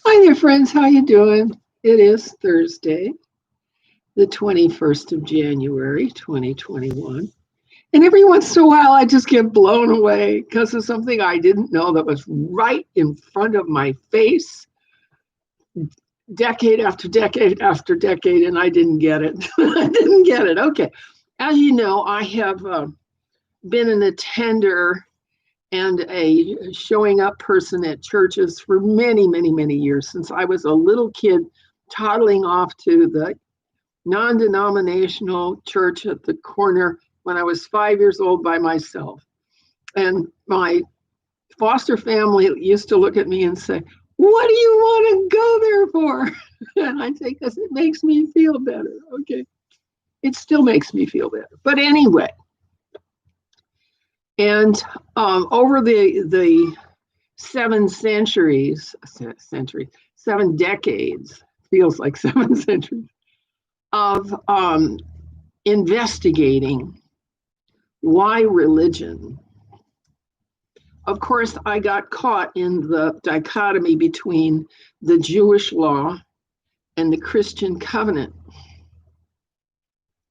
Hi there, friends. How you doing? It is Thursday, the 21st of January, 2021. And every once in a while, I just get blown away because of something I didn't know that was right in front of my face, decade after decade after decade, and I didn't get it. I didn't get it. Okay. As you know, I have been an attender and a showing up person at churches for many, many, many years since I was a little kid toddling off to the non denominational church at the corner when I was 5 years old by myself. And my foster family used to look at me and say, "What do you want to go there for?" And I'd say, "Because it makes me feel better." Okay. It still makes me feel better. But anyway, and over the 7 decades, feels like 7 centuries of investigating why religion. Of course, I got caught in the dichotomy between the Jewish law and the Christian covenant.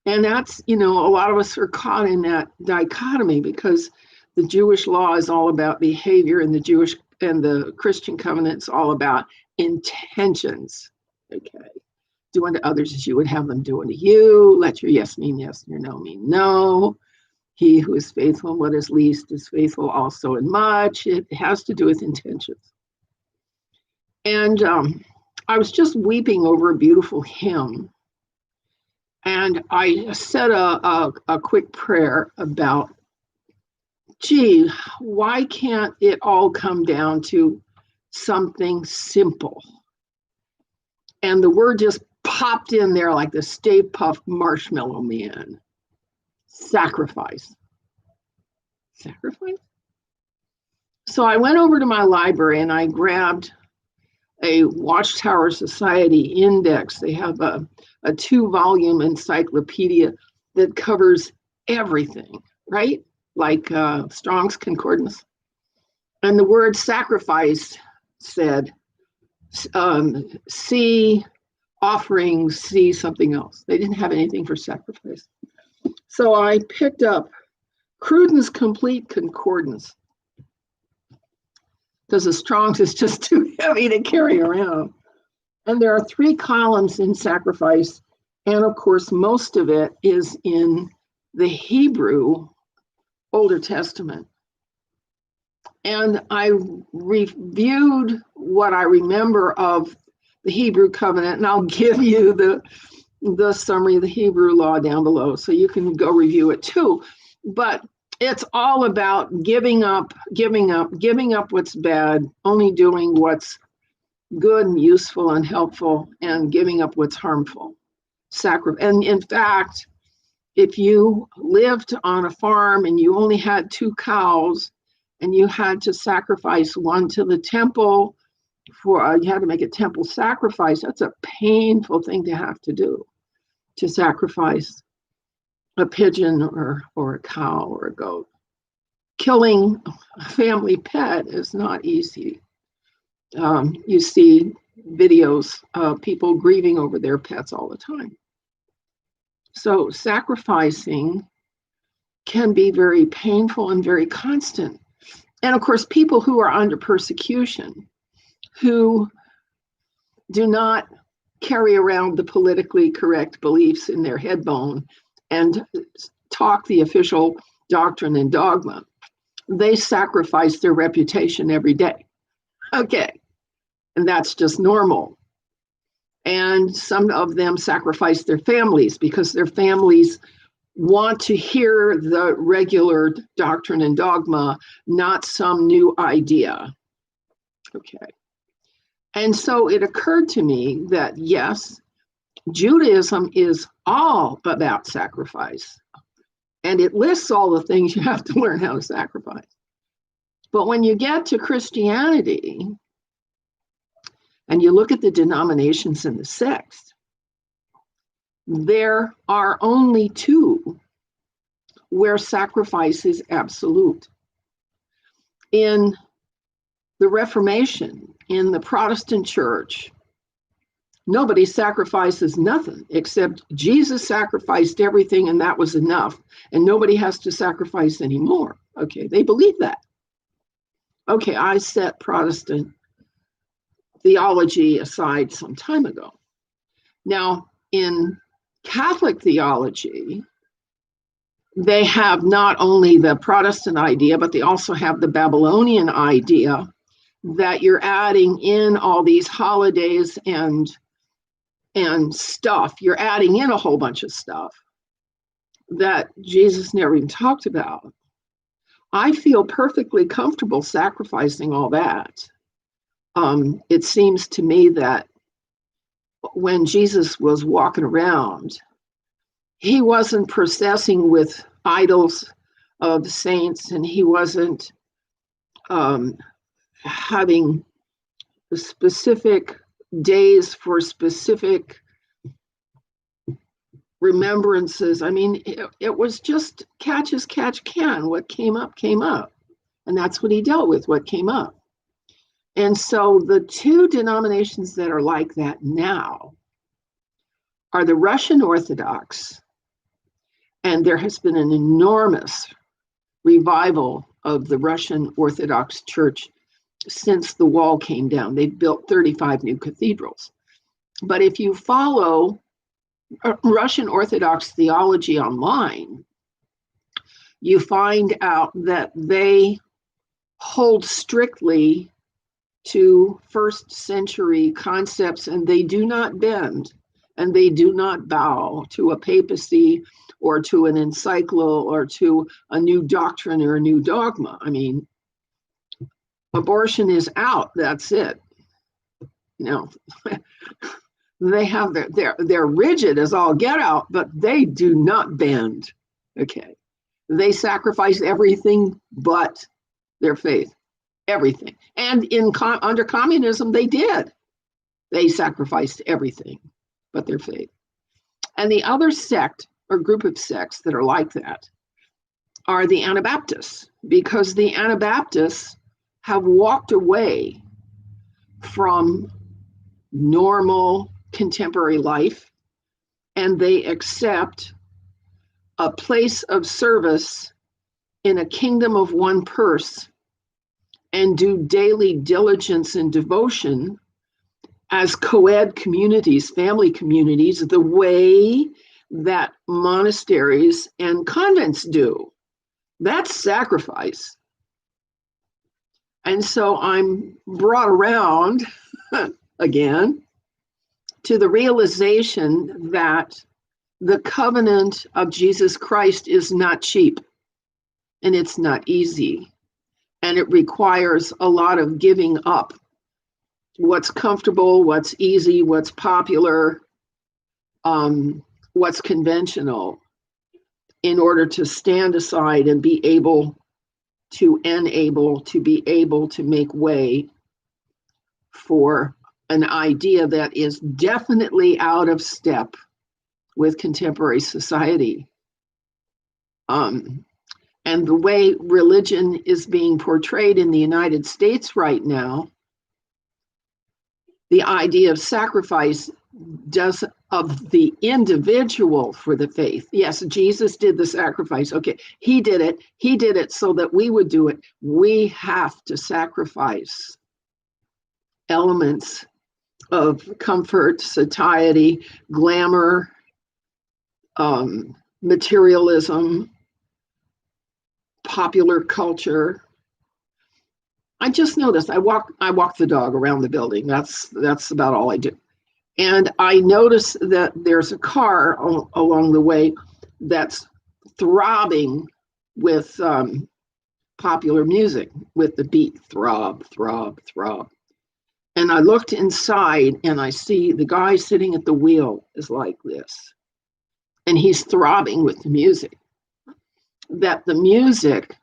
And that's, a lot of us are caught in that dichotomy because the Jewish law is all about behavior and the Christian covenant is all about intentions. Okay. Do unto others as you would have them do unto you. Let your yes mean yes and your no mean no. He who is faithful in what is least is faithful also in much. It has to do with intentions. And I was just weeping over a beautiful hymn. And I said a quick prayer about, gee, why can't it all come down to something simple? And the word just popped in there like the Stay Puft Marshmallow Man. Sacrifice. Sacrifice? So I went over to my library and I grabbed a Watchtower Society index. They have a 2-volume encyclopedia that covers everything, right? Like Strong's Concordance. And the word sacrifice said, see offerings, see something else. They didn't have anything for sacrifice. So I picked up Cruden's Complete Concordance because the Strong's is just too heavy to carry around. And there are 3 columns in sacrifice. And of course, most of it is in the Hebrew Older Testament. And I reviewed what I remember of the Hebrew covenant, and I'll give you the summary of the Hebrew law down below, so you can go review it too. But it's all about giving up what's bad, only doing what's good and useful and helpful, and giving up what's harmful. And in fact, if you lived on a farm and you only had 2 cows and you had to sacrifice one to the temple you had to make a temple sacrifice, that's a painful thing to have to do, to sacrifice a pigeon or a cow or a goat. Killing a family pet is not easy. You see videos of people grieving over their pets all the time. So sacrificing can be very painful and very constant. And of course, people who are under persecution, who do not carry around the politically correct beliefs in their head bone and talk the official doctrine and dogma, they sacrifice their reputation every day. Okay. And that's just normal. And some of them sacrifice their families because their families want to hear the regular doctrine and dogma, not some new idea. Okay. And so it occurred to me that yes, Judaism is all about sacrifice. And it lists all the things you have to learn how to sacrifice. But when you get to Christianity and you look at the denominations and the sects, there are only 2 where sacrifice is absolute. In the Reformation, in the Protestant church, nobody sacrifices nothing except Jesus sacrificed everything and that was enough. And nobody has to sacrifice anymore. Okay, they believe that. Okay, I set Protestant theology aside some time ago. Now, in Catholic theology, they have not only the Protestant idea, but they also have the Babylonian idea that you're adding in all these holidays and stuff. You're adding in a whole bunch of stuff that Jesus never even talked about. I feel perfectly comfortable sacrificing all that. It seems to me that when Jesus was walking around, he wasn't processing with idols of saints, and he wasn't having specific days for specific remembrances. I mean, it was just catch as catch can. What came up, came up. And that's what he dealt with, what came up. And so the two denominations that are like that now are the Russian Orthodox, and there has been an enormous revival of the Russian Orthodox Church since the wall came down. They've built 35 new cathedrals. But if you follow Russian Orthodox theology online, you find out that they hold strictly to first century concepts, and they do not bend and they do not bow to a papacy or to an encyclo or to a new doctrine or a new dogma. I mean, abortion is out, that's it. You know, they have they're rigid as all get out, but they do not bend. Okay. They sacrifice everything but their faith. Everything. And under communism, they did. They sacrificed everything but their faith. And the other sect or group of sects that are like that are the Anabaptists, because the Anabaptists have walked away from normal contemporary life, and they accept a place of service in a kingdom of one purse and do daily diligence and devotion as co-ed communities, family communities, the way that monasteries and convents do. That's sacrifice. And so I'm brought around again to the realization that the covenant of Jesus Christ is not cheap, and it's not easy. And it requires a lot of giving up what's comfortable, what's easy, what's popular, what's conventional, in order to stand aside and be able to be able to make way for an idea that is definitely out of step with contemporary society. And the way religion is being portrayed in the United States right now, the idea of sacrifice of the individual for the faith. Yes, Jesus did the sacrifice. Okay, he did it. He did it so that we would do it. We have to sacrifice elements of comfort, satiety, glamour, materialism, popular culture. I just noticed I walk the dog around the building. That's about all I do. And I notice that there's a car along the way that's throbbing with popular music, with the beat, throb, throb, throb. And I looked inside and I see the guy sitting at the wheel is like this. And he's throbbing with the music. That the music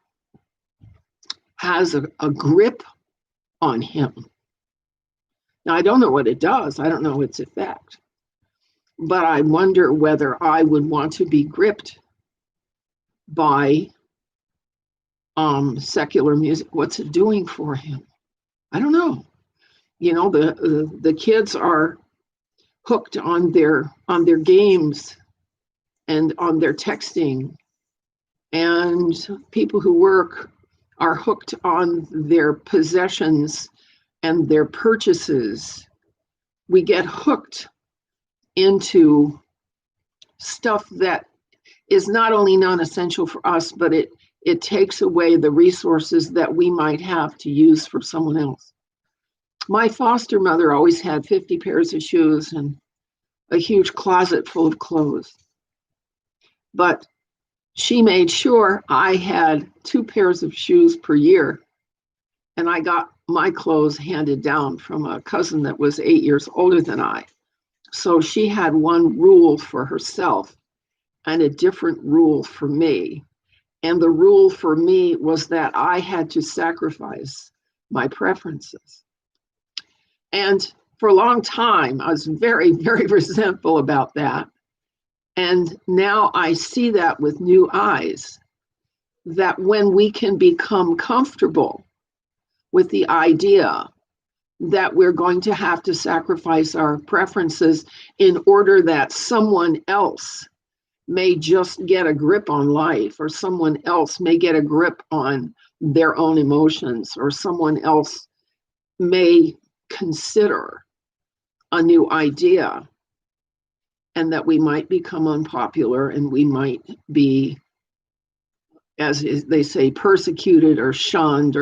has a grip on him. Now, I don't know what it does. I don't know its effect. But I wonder whether I would want to be gripped by secular music. What's it doing for him? I don't know. The kids are hooked on their games and on their texting, and people who work are hooked on their possessions and their purchases. We get hooked into stuff that is not only non-essential for us, but it takes away the resources that we might have to use for someone else. My foster mother always had 50 pairs of shoes and a huge closet full of clothes. But she made sure I had 2 pairs of shoes per year. And I got my clothes handed down from a cousin that was 8 years older than I. So she had one rule for herself and a different rule for me. And the rule for me was that I had to sacrifice my preferences. And for a long time, I was very, very resentful about that. And now I see that with new eyes, that when we can become comfortable with the idea that we're going to have to sacrifice our preferences in order that someone else may just get a grip on life, or someone else may get a grip on their own emotions, or someone else may consider a new idea, and that we might become unpopular and we might be, as they say, persecuted or shunned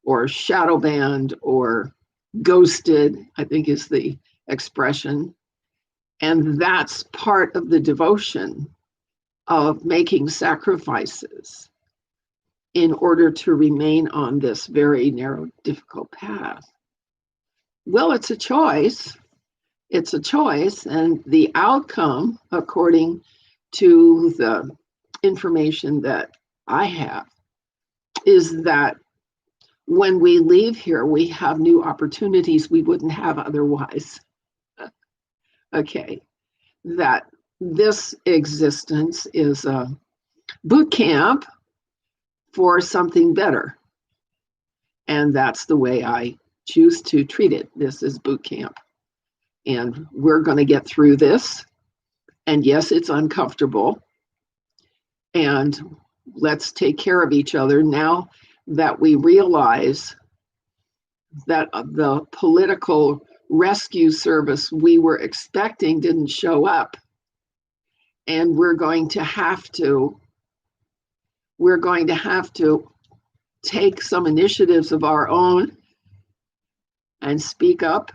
or shadow banned or ghosted, I think is the expression. And that's part of the devotion of making sacrifices in order to remain on this very narrow, difficult path. Well, it's a choice. It's a choice, and the outcome, according to the information that I have, is that when we leave here, we have new opportunities we wouldn't have otherwise. Okay, that this existence is a boot camp for something better. And that's the way I choose to treat it. This is boot camp. And we're going to get through this. And yes, it's uncomfortable. And let's take care of each other now that we realize that the political rescue service we were expecting didn't show up. And we're going to have to take some initiatives of our own and speak up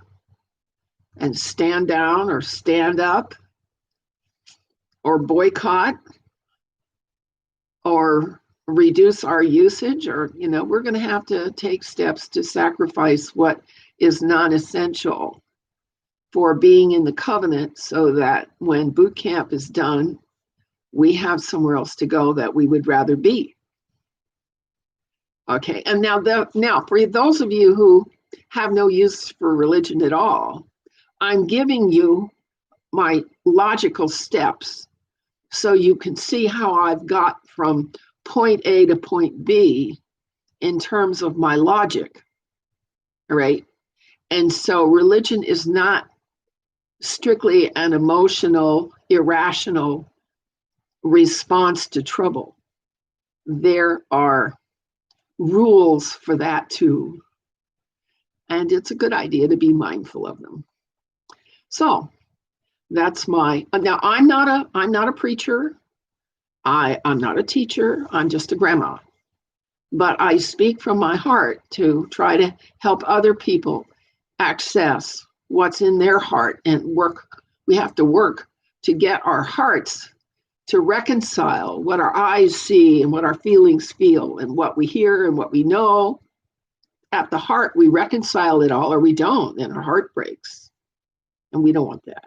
and stand down or stand up or boycott or reduce our usage, or we're going to have to take steps to sacrifice what is non-essential for being in the covenant, so that when boot camp is done, we have somewhere else to go that we would rather be. Okay, and now for those of you who have no use for religion at all, I'm giving you my logical steps so you can see how I've got from point A to point B in terms of my logic, all right? And so religion is not strictly an emotional, irrational response to trouble. There are rules for that too. And it's a good idea to be mindful of them. So that's now I'm not a preacher. I'm not a teacher. I'm just a grandma. But I speak from my heart to try to help other people access what's in their heart and work. We have to work to get our hearts to reconcile what our eyes see and what our feelings feel and what we hear and what we know. At the heart, we reconcile it all, or we don't, and our heart breaks. And we don't want that.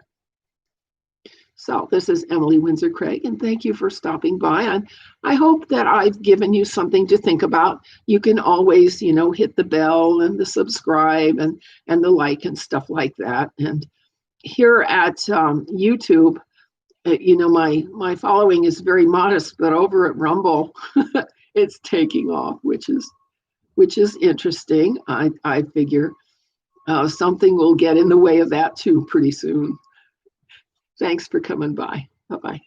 So this is Emily Windsor Craig, and thank you for stopping by. And I hope that I've given you something to think about. You can always, hit the bell and the subscribe and the like and stuff like that. And here at YouTube, my following is very modest, but over at Rumble, it's taking off, which is interesting. I figure something will get in the way of that too pretty soon. Thanks for coming by. Bye-bye.